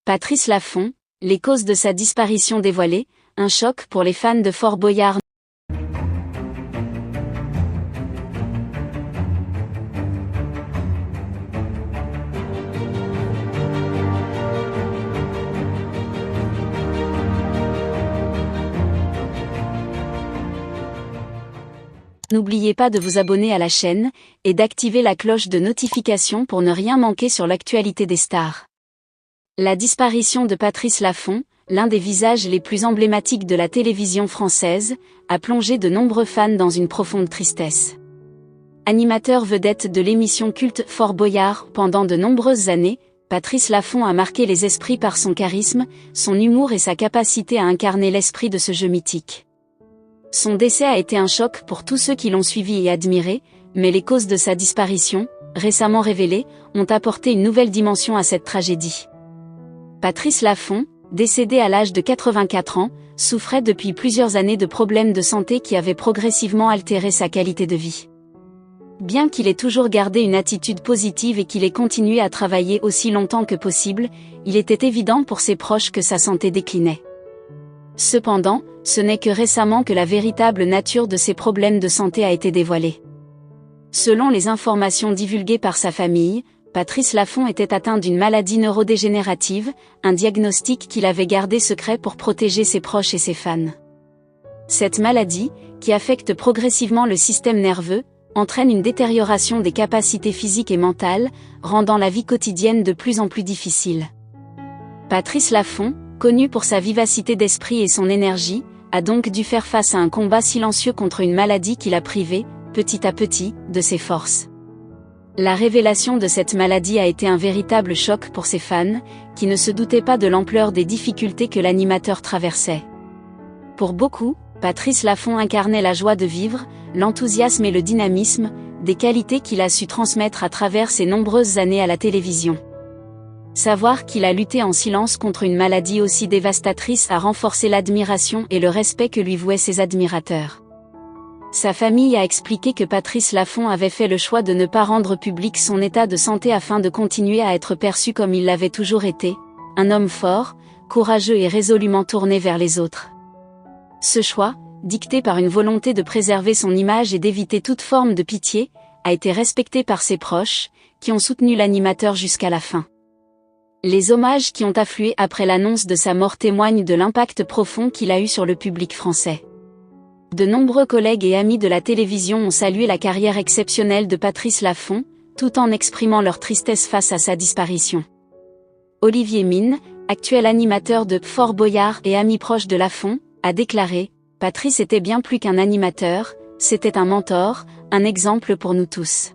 Patrice Laffont, les causes de sa disparition dévoilées, un choc pour les fans de Fort Boyard. N'oubliez pas de vous abonner à la chaîne et d'activer la cloche de notification pour ne rien manquer sur l'actualité des stars. La disparition de Patrice Laffont, l'un des visages les plus emblématiques de la télévision française, a plongé de nombreux fans dans une profonde tristesse. Animateur vedette de l'émission culte Fort Boyard pendant de nombreuses années, Patrice Laffont a marqué les esprits par son charisme, son humour et sa capacité à incarner l'esprit de ce jeu mythique. Son décès a été un choc pour tous ceux qui l'ont suivi et admiré, mais les causes de sa disparition, récemment révélées, ont apporté une nouvelle dimension à cette tragédie. Patrice Laffont, décédé à l'âge de 84 ans, souffrait depuis plusieurs années de problèmes de santé qui avaient progressivement altéré sa qualité de vie. Bien qu'il ait toujours gardé une attitude positive et qu'il ait continué à travailler aussi longtemps que possible, il était évident pour ses proches que sa santé déclinait. Cependant, ce n'est que récemment que la véritable nature de ses problèmes de santé a été dévoilée. Selon les informations divulguées par sa famille, Patrice Laffont était atteint d'une maladie neurodégénérative, un diagnostic qu'il avait gardé secret pour protéger ses proches et ses fans. Cette maladie, qui affecte progressivement le système nerveux, entraîne une détérioration des capacités physiques et mentales, rendant la vie quotidienne de plus en plus difficile. Patrice Laffont, connu pour sa vivacité d'esprit et son énergie, a donc dû faire face à un combat silencieux contre une maladie qui l'a privé, petit à petit, de ses forces. La révélation de cette maladie a été un véritable choc pour ses fans, qui ne se doutaient pas de l'ampleur des difficultés que l'animateur traversait. Pour beaucoup, Patrice Laffont incarnait la joie de vivre, l'enthousiasme et le dynamisme, des qualités qu'il a su transmettre à travers ses nombreuses années à la télévision. Savoir qu'il a lutté en silence contre une maladie aussi dévastatrice a renforcé l'admiration et le respect que lui vouaient ses admirateurs. Sa famille a expliqué que Patrice Laffont avait fait le choix de ne pas rendre public son état de santé afin de continuer à être perçu comme il l'avait toujours été, un homme fort, courageux et résolument tourné vers les autres. Ce choix, dicté par une volonté de préserver son image et d'éviter toute forme de pitié, a été respecté par ses proches, qui ont soutenu l'animateur jusqu'à la fin. Les hommages qui ont afflué après l'annonce de sa mort témoignent de l'impact profond qu'il a eu sur le public français. De nombreux collègues et amis de la télévision ont salué la carrière exceptionnelle de Patrice Laffont, tout en exprimant leur tristesse face à sa disparition. Olivier Mine, actuel animateur de Fort Boyard et ami proche de Laffont, a déclaré « Patrice était bien plus qu'un animateur, c'était un mentor, un exemple pour nous tous.